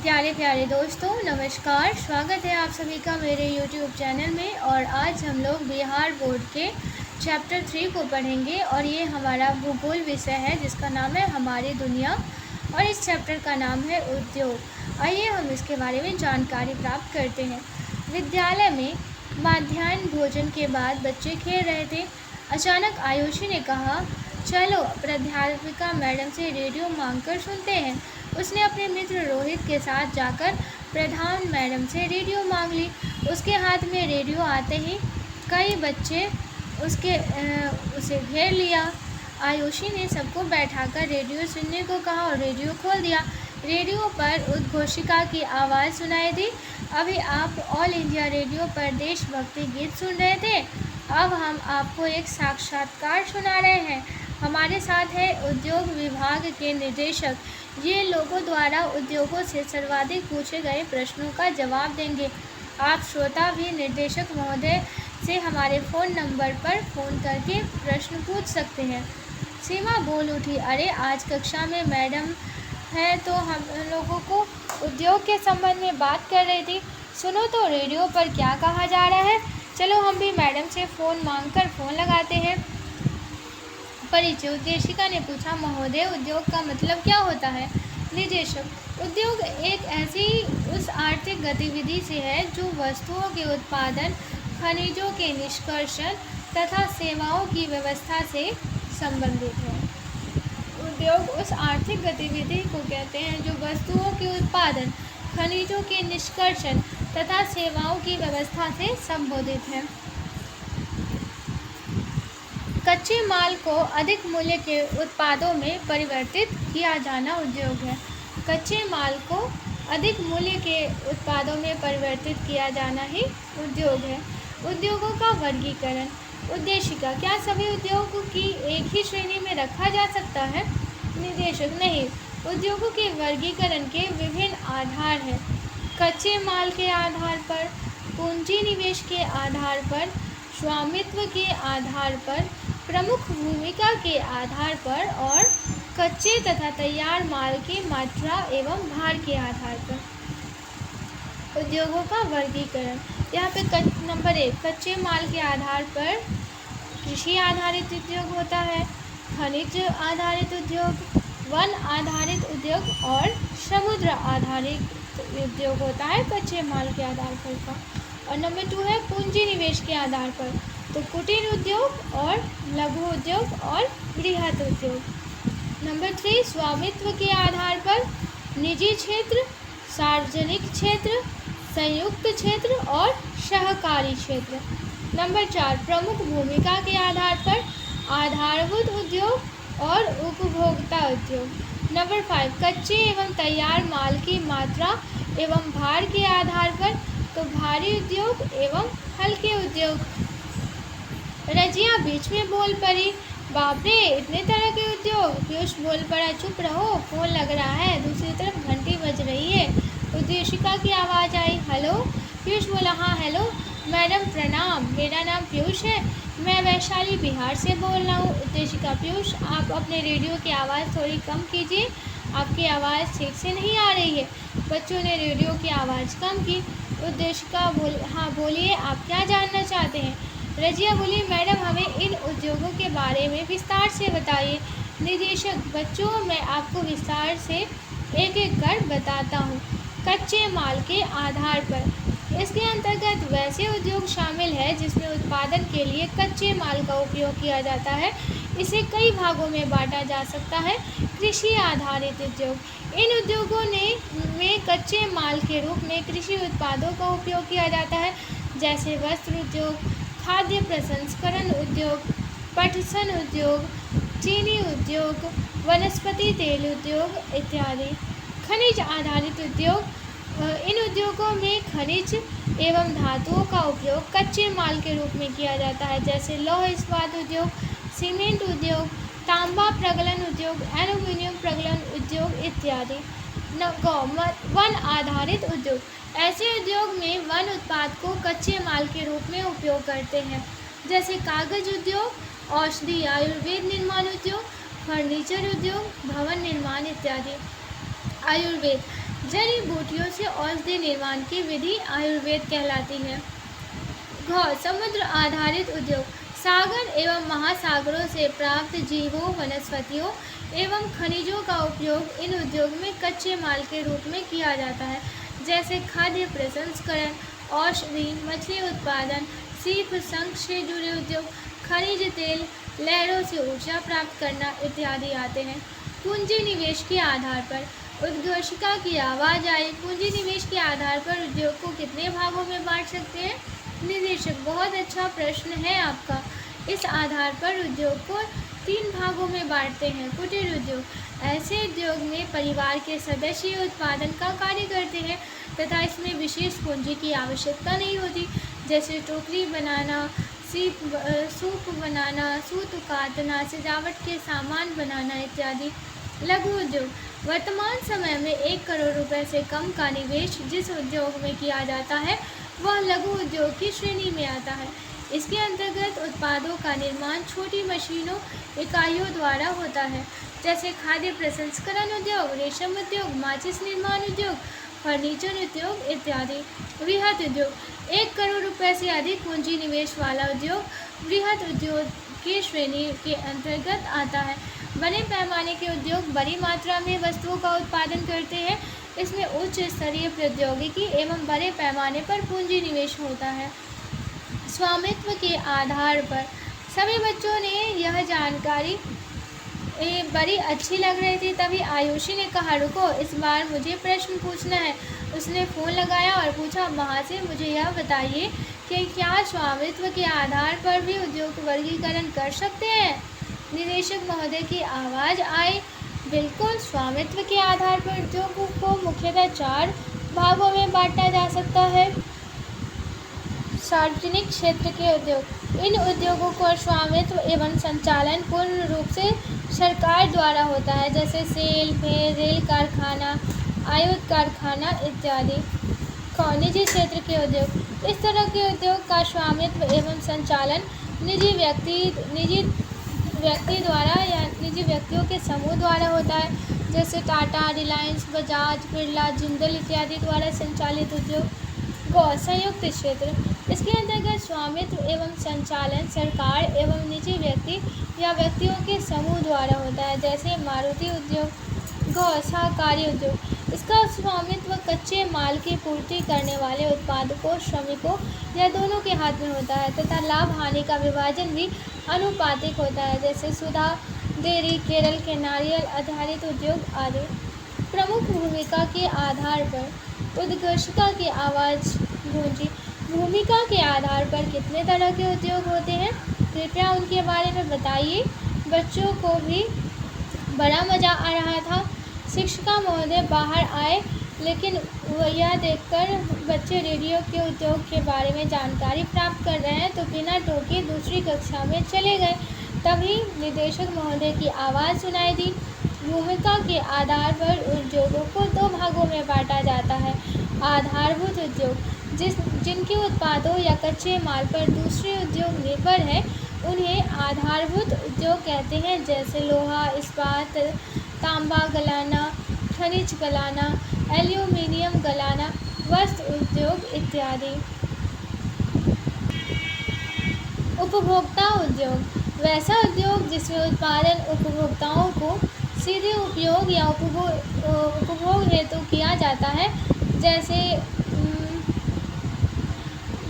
प्यारे प्यारे दोस्तों, नमस्कार। स्वागत है आप सभी का मेरे YouTube चैनल में। और आज हम लोग बिहार बोर्ड के चैप्टर 3 को पढ़ेंगे और ये हमारा भूगोल विषय है जिसका नाम है हमारी दुनिया और इस चैप्टर का नाम है उद्योग। आइए हम इसके बारे में जानकारी प्राप्त करते हैं। विद्यालय में मध्याह्न भोजन के बाद बच्चे खेल रहे थे। अचानक आयुषी ने कहा, चलो प्राध्यापिका मैडम से रेडियो मांगकर सुनते हैं। उसने अपने मित्र रोहित के साथ जाकर प्रधान मैडम से रेडियो मांग ली। उसके हाथ में रेडियो आते ही कई बच्चे उसे घेर लिया। आयुषी ने सबको बैठाकर रेडियो सुनने को कहा और रेडियो खोल दिया। रेडियो पर उद्घोषिका की आवाज़ सुनाई दी। अभी आप ऑल इंडिया रेडियो पर देशभक्ति गीत सुन रहे थे। अब हम आपको एक साक्षात्कार सुना रहे हैं। हमारे साथ है उद्योग विभाग के निदेशक। ये लोगों द्वारा उद्योगों से सर्वाधिक पूछे गए प्रश्नों का जवाब देंगे। आप श्रोता भी निर्देशक महोदय से हमारे फ़ोन नंबर पर फ़ोन करके प्रश्न पूछ सकते हैं। सीमा बोल उठी, अरे आज कक्षा में मैडम है तो हम लोगों को उद्योग के संबंध में बात कर रही थी। सुनो तो रेडियो पर क्या कहा जा रहा है। चलो हम भी मैडम से फ़ोन मांगकर फ़ोन लगाते हैं। परिचय। उद्देशिका ने पूछा, महोदय उद्योग का मतलब क्या होता है। निदेशक, उद्योग एक ऐसी उस आर्थिक गतिविधि से है जो वस्तुओं के उत्पादन, खनिजों के निष्कर्षण तथा सेवाओं की व्यवस्था से संबंधित है। उद्योग उस आर्थिक गतिविधि को कहते हैं जो वस्तुओं के उत्पादन, खनिजों के निष्कर्षण तथा सेवाओं की व्यवस्था से संबोधित है। कच्चे माल को अधिक मूल्य के उत्पादों में परिवर्तित किया जाना उद्योग है। कच्चे माल को अधिक मूल्य के उत्पादों में परिवर्तित किया जाना ही उद्योग है। उद्योगों का वर्गीकरण। उद्देशिका, क्या सभी उद्योगों की एक ही श्रेणी में रखा जा सकता है। निदेशक, नहीं, उद्योगों के वर्गीकरण के विभिन्न आधार हैं। कच्चे माल के आधार पर, पूंजी निवेश के आधार पर, स्वामित्व के आधार पर, प्रमुख भूमिका के आधार पर और कच्चे तथा तैयार माल की मात्रा एवं भार के आधार पर। उद्योगों का वर्गीकरण। यहाँ पे नंबर 1, कच्चे माल के आधार पर कृषि आधारित उद्योग होता है, खनिज आधारित उद्योग, वन आधारित उद्योग और समुद्र आधारित उद्योग होता है कच्चे माल के आधार पर का। और नंबर 2 है पूंजी निवेश के आधार पर, तो कुटीर उद्योग और लघु उद्योग और बृहत उद्योग। नंबर 3, स्वामित्व के आधार पर निजी क्षेत्र, सार्वजनिक क्षेत्र, संयुक्त क्षेत्र और सहकारी क्षेत्र। नंबर 4, प्रमुख भूमिका के आधार पर आधारभूत उद्योग और उपभोक्ता उद्योग। नंबर 5, कच्चे एवं तैयार माल की मात्रा एवं भार के आधार पर, तो भारी उद्योग एवं हल्के उद्योग। रजिया बीच में बोल पड़ी, बाप रे इतने तरह के उद्योग। पीयूष बोल पड़ा, चुप रहो, फ़ोन लग रहा है। दूसरी तरफ घंटी बज रही है। उद्देशिका की आवाज़ आई, हेलो। पीयूष बोला, हाँ हेलो मैडम प्रणाम, मेरा नाम पीयूष है, मैं वैशाली बिहार से बोल रहा हूँ। उद्देशिका, पीयूष आप अपने रेडियो की आवाज़ थोड़ी कम कीजिए, आपकी आवाज़ ठीक से नहीं आ रही है। बच्चों ने रेडियो की आवाज़ कम की। उद्देशिका हाँ बोलिए, आप क्या जानना चाहते हैं। रजिया बोली, मैडम हमें इन उद्योगों के बारे में विस्तार से बताइए। निदेशक, बच्चों मैं आपको विस्तार से एक एक कर बताता हूँ। कच्चे माल के आधार पर, इसके अंतर्गत वैसे उद्योग शामिल है जिसमें उत्पादन के लिए कच्चे माल का उपयोग किया जाता है। इसे कई भागों में बांटा जा सकता है। कृषि आधारित उद्योग, इन उद्योगों में कच्चे माल के रूप में कृषि उत्पादों का उपयोग किया जाता है, जैसे वस्त्र उद्योग, खाद्य प्रसंस्करण उद्योग, पटसन उद्योग, चीनी उद्योग, वनस्पति तेल उद्योग इत्यादि। खनिज आधारित उद्योग, इन उद्योगों में खनिज एवं धातुओं का उपयोग कच्चे माल के रूप में किया जाता है, जैसे लौह इस्पात उद्योग, सीमेंट उद्योग, तांबा प्रगलन उद्योग, एल्यूमीनियम प्रगलन उद्योग इत्यादि। वन आधारित उद्योग, ऐसे उद्योग में वन उत्पाद को कच्चे माल के रूप में उपयोग करते हैं, जैसे कागज उद्योग, औषधि आयुर्वेद निर्माण उद्योग, फर्नीचर उद्योग, भवन निर्माण इत्यादि। आयुर्वेद, जड़ी बूटियों से औषधि निर्माण की विधि आयुर्वेद कहलाती है। समुद्र आधारित उद्योग सागर एवं महासागरों से प्राप्त जीवों, वनस्पतियों एवं खनिजों का उपयोग इन उद्योग में कच्चे माल के रूप में किया जाता है, जैसे खाद्य प्रसंस्करण, औषधि, मछली उत्पादन, सीप संघ से जुड़े उद्योग, खनिज तेल, लहरों से ऊर्जा प्राप्त करना इत्यादि आते हैं। पूंजी निवेश के आधार पर उद्घोषिका की आवाज आई। पूंजी निवेश के आधार पर उद्योग को कितने भागों में बांट सकते हैं? निदेशक, बहुत अच्छा प्रश्न है आपका। इस आधार पर उद्योग को 3 भागों में बांटते हैं। कुटीर उद्योग, ऐसे उद्योग में परिवार के सदस्य उत्पादन का कार्य करते हैं तथा इसमें विशेष पूंजी की आवश्यकता नहीं होती, जैसे टोकरी बनाना, सूप बनाना, सूत काटना, सजावट के सामान बनाना इत्यादि। लघु उद्योग, वर्तमान समय में 1 करोड़ रुपए से कम का निवेश जिस उद्योग में किया जाता है वह लघु उद्योग की श्रेणी में आता है। इसके अंतर्गत उत्पादों का निर्माण छोटी मशीनों, इकाइयों द्वारा होता है, जैसे खाद्य प्रसंस्करण उद्योग, रेशम उद्योग, माचिस निर्माण उद्योग, फर्नीचर उद्योग इत्यादि। वृहद उद्योग, 1 करोड़ रुपए से अधिक पूंजी निवेश वाला उद्योग वृहद उद्योग की श्रेणी के अंतर्गत आता है। बड़े पैमाने के उद्योग बड़ी मात्रा में वस्तुओं का उत्पादन करते हैं। इसमें उच्च स्तरीय प्रौद्योगिकी एवं बड़े पैमाने पर पूंजी निवेश होता है। स्वामित्व के आधार पर सभी बच्चों ने यह जानकारी बड़ी अच्छी लग रही थी। तभी आयुषी ने कहा, रुको, इस बार मुझे प्रश्न पूछना है। उसने फ़ोन लगाया और पूछा, वहाँ से मुझे यह बताइए कि क्या स्वामित्व के आधार पर भी उद्योग वर्गीकरण कर सकते हैं? निदेशक महोदय की आवाज़ आई, बिल्कुल। स्वामित्व के आधार पर उद्योगों को मुख्यतः 4 भागों में बांटा जा सकता है। सार्वजनिक क्षेत्र के उद्योग, इन उद्योगों को स्वामित्व एवं संचालन पूर्ण रूप से सरकार द्वारा होता है, जैसे सेल, फेर, रेल कारखाना, आयुध कारखाना इत्यादि। निजी क्षेत्र के उद्योग, इस तरह के उद्योग का स्वामित्व एवं संचालन निजी व्यक्ति द्वारा या निजी व्यक्तियों के समूह द्वारा होता है, जैसे टाटा, रिलायंस, बजाज, बिरला, जिंदल इत्यादि द्वारा संचालित उद्योग। संयुक्त क्षेत्र, इसके अंतर्गत स्वामित्व एवं संचालन सरकार एवं निजी व्यक्ति या व्यक्तियों के समूह द्वारा होता है, जैसे मारुति उद्योग। सहकारी उद्योग, इसका स्वामित्व कच्चे माल की पूर्ति करने वाले उत्पादकों, श्रमिकों या दोनों के हाथ में होता है तथा लाभ हानि का विभाजन भी अनुपातिक होता है, जैसे सुधा डेयरी, केरल के नारियल आधारित उद्योग आदि। प्रमुख भूमिका के आधार पर उद्घोषिका की आवाज़ गूंजी। भूमिका के आधार पर कितने तरह के उद्योग होते हैं? कृपया उनके बारे में बताइए। बच्चों को भी बड़ा मज़ा आ रहा था। शिक्षिका महोदय बाहर आए, लेकिन यह देखकर बच्चे रेडियो के उद्योग के बारे में जानकारी प्राप्त कर रहे हैं तो बिना टोके दूसरी कक्षा में चले गए। तभी निदेशक महोदय की आवाज़ सुनाई दी। भूमिका के आधार पर उद्योगों को 2 भागों में बांटा जाता है। आधारभूत उद्योग, जिनके उत्पादों या कच्चे माल पर दूसरे उद्योग निर्भर है, उन्हें आधारभूत उद्योग कहते हैं, जैसे लोहा, इस्पात, तांबा गलाना, खनिज गलाना, एल्यूमीनियम गलाना, वस्त्र उद्योग इत्यादि। उपभोक्ता उद्योग, वैसा उद्योग जिसमें उत्पादन उपभोक्ताओं को सीधे उपयोग या उपभोग हेतु किया जाता है, जैसे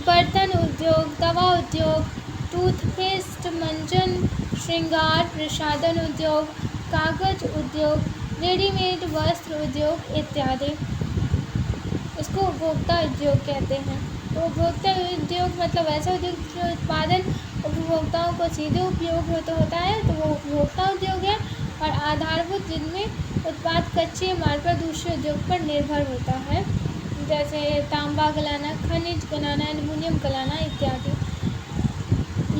बर्तन उद्योग, दवा उद्योग, टूथपेस्ट, मंजन, श्रृंगार प्रसाधन उद्योग, कागज उद्योग, रेडीमेड वस्त्र उद्योग इत्यादि। इसको उपभोक्ता उद्योग कहते हैं। तो उपभोक्ता उद्योग मतलब ऐसा उद्योग जो उत्पादन उपभोक्ताओं को सीधे उपयोग होता है, तो वो उपभोक्ता उद्योग है। और आधारभूत, जिनमें उत्पाद कच्चे माल पर दूसरे उद्योग पर निर्भर होता है, जैसे तांबा गलाना, खनिज गलाना, एल्यूमीनियम गलाना इत्यादि।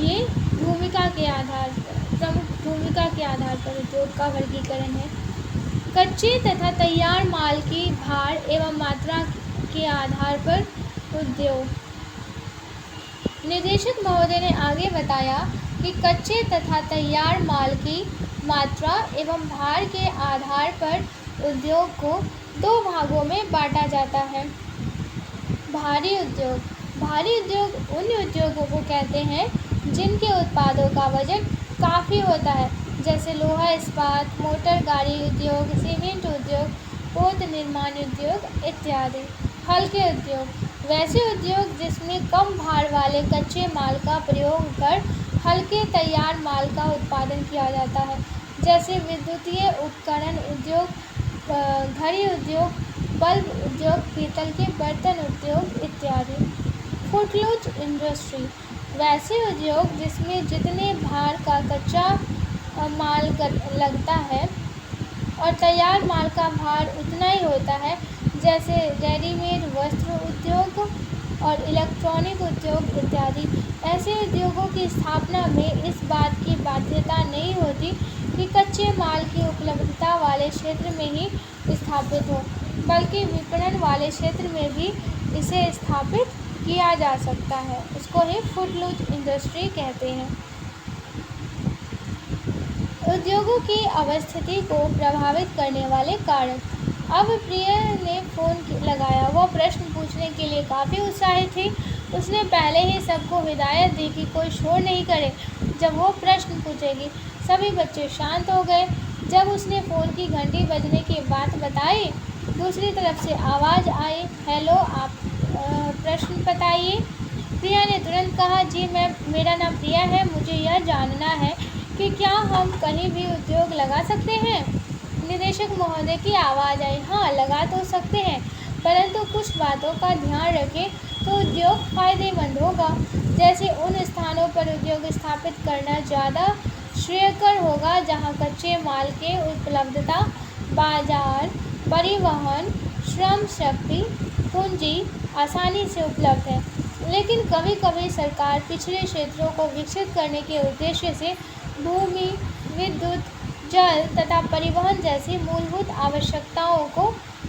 ये भूमिका के आधार पर, प्रमुख भूमिका के आधार पर उद्योग का वर्गीकरण है। कच्चे तथा तैयार माल की भार एवं मात्रा के आधार पर उद्योग। निदेशक महोदय ने आगे बताया कि कच्चे तथा तैयार माल की मात्रा एवं भार के आधार पर उद्योग को दो भागों में बांटा जाता है। भारी उद्योग। भारी उद्योग उन उद्योगों को कहते हैं जिनके उत्पादों का वजन काफ़ी होता है, जैसे लोहा इस्पात, मोटर गाड़ी उद्योग, सीमेंट उद्योग, पोत निर्माण उद्योग इत्यादि। हल्के उद्योग। वैसे उद्योग जिसमें कम भार वाले कच्चे माल का प्रयोग कर हल्के तैयार माल का उत्पादन किया जाता है, जैसे विद्युतीय उपकरण उद्योग, घड़ी उद्योग, बल्ब उद्योग, पीतल के बर्तन उद्योग इत्यादि। Footloose industry. वैसे उद्योग जिसमें जितने भार का कच्चा माल लगता है और तैयार माल का भार उतना ही होता है, जैसे रेडीमेड वस्त्र उद्योग और इलेक्ट्रॉनिक उद्योग इत्यादि। ऐसे उद्योगों की स्थापना में इस बात की बाध्यता नहीं होती कि कच्चे माल की उपलब्धता वाले क्षेत्र में ही स्थापित हो, बल्कि विपणन वाले क्षेत्र में भी इसे स्थापित किया जा सकता है। इसको ही फुटलूज इंडस्ट्री कहते हैं। उद्योगों की अवस्थिति को प्रभावित करने वाले कारक। अब प्रिया ने फ़ोन लगाया। वह प्रश्न पूछने के लिए काफ़ी उत्साहित थी। उसने पहले ही सबको हिदायत दी कि कोई शोर नहीं करे जब वो प्रश्न पूछेगी। सभी बच्चे शांत हो गए। जब उसने फ़ोन की घंटी बजने की बात बताई, दूसरी तरफ से आवाज़ आई, हेलो, आप प्रश्न बताइए। प्रिया ने तुरंत कहा, जी मेरा नाम प्रिया है। मुझे यह जानना है कि क्या हम कहीं भी उद्योग लगा सकते हैं? निदेशक महोदय की आवाज़ आई, हाँ, लगा तो सकते हैं, परंतु कुछ बातों का ध्यान रखें तो उद्योग फ़ायदेमंद होगा। जैसे उन स्थानों पर उद्योग स्थापित करना ज़्यादा श्रेयकर होगा जहाँ कच्चे माल के उपलब्धता, बाजार, परिवहन, श्रम शक्ति, पूंजी आसानी से उपलब्ध है। लेकिन कभी कभी सरकार पिछड़े क्षेत्रों को विकसित करने के उद्देश्य से भूमि, विद्युत, जल तथा परिवहन जैसी मूलभूत आवश्यकताओं को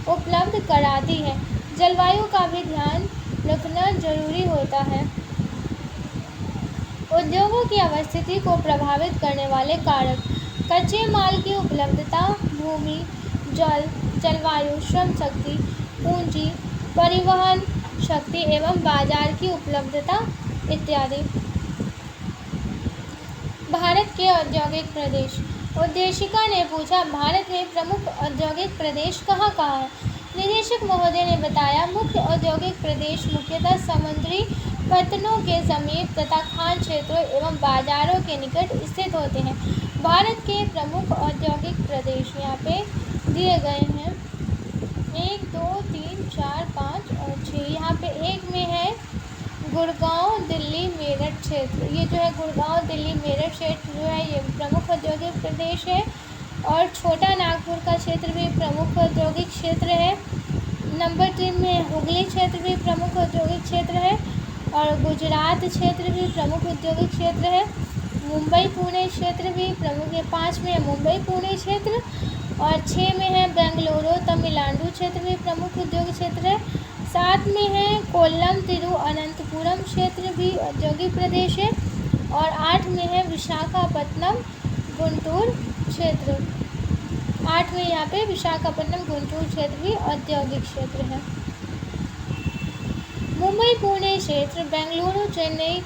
उपलब्ध कराती है। जलवायु का भी ध्यान रखना जरूरी होता है। उद्योगों की अवस्थिति को प्रभावित करने वाले कारक। कच्चे माल की उपलब्धता, भूमि, जल, जलवायु, श्रम शक्ति, पूंजी, परिवहन शक्ति एवं बाजार की उपलब्धता इत्यादि। भारत के औद्योगिक प्रदेश। उद्देशिका ने पूछा, भारत में प्रमुख औद्योगिक प्रदेश कहाँ कहाँ है? निदेशक महोदय ने बताया, मुख्य औद्योगिक प्रदेश मुख्यतः समुद्री पत्तनों के समीप तथा खान क्षेत्रों एवं बाजारों के निकट स्थित होते हैं। भारत के प्रमुख औद्योगिक प्रदेश यहाँ पे दिए गए हैं, 1, 2, 3, 4, 5 और 6। यहाँ पे एक में है गुड़गांव, दिल्ली, मेरठ क्षेत्र। ये जो है गुड़गांव, दिल्ली, मेरठ क्षेत्र जो है ये प्रमुख औद्योगिक प्रदेश है। और छोटा नागपुर का क्षेत्र भी प्रमुख औद्योगिक क्षेत्र है। नंबर 3 में हुगली क्षेत्र भी प्रमुख औद्योगिक क्षेत्र है। और गुजरात क्षेत्र भी प्रमुख औद्योगिक क्षेत्र है। मुंबई पुणे क्षेत्र भी प्रमुख है। 5 में है मुंबई पुणे क्षेत्र। और 6 में है बेंगलुरु तमिलनाडु क्षेत्र भी प्रमुख उद्योग क्षेत्र है। 7 में है कोल्लम तिरुवनंतपुरम क्षेत्र भी औद्योगिक प्रदेश है। और 8 में है विशाखापट्टनम गुंटूर क्षेत्र। 8 में यहाँ पे विशाखापट्टनम गुंटूर क्षेत्र भी औद्योगिक क्षेत्र है। मुंबई पुणे क्षेत्र, बेंगलुरु चेन्नई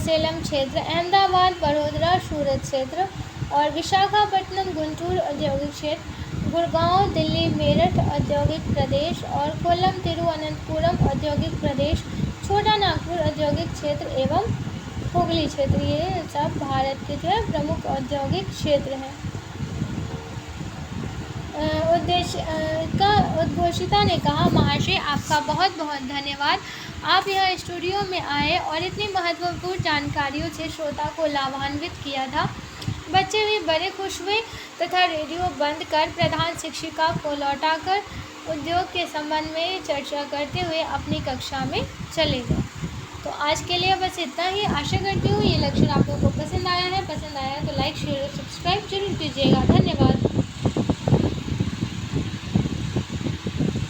सेलम क्षेत्र, अहमदाबाद बड़ोदरा सूरत क्षेत्र और विशाखापट्टनम गुंटूर औद्योगिक क्षेत्र, गुड़गांव दिल्ली मेरठ औद्योगिक प्रदेश और कोल्लम तिरुवनंतपुरम औद्योगिक प्रदेश, छोटा नागपुर औद्योगिक क्षेत्र एवं हुगली क्षेत्र, ये सब भारत के जो है प्रमुख औद्योगिक क्षेत्र हैं। उद्घोषिता ने कहा, महाशय आपका बहुत बहुत धन्यवाद। आप यह स्टूडियो में आए और इतनी महत्वपूर्ण जानकारियों से श्रोता को लाभान्वित किया था। बच्चे भी बड़े खुश हुए तथा रेडियो बंद कर प्रधान शिक्षिका को लौटाकर उद्योग के संबंध में चर्चा करते हुए अपनी कक्षा में चले गए। तो आज के लिए बस इतना ही। आशा करती हूँ ये लेक्चर आप लोगों को पसंद आया है। पसंद आया तो लाइक शेयर और सब्सक्राइब जरूर कीजिएगा। धन्यवाद।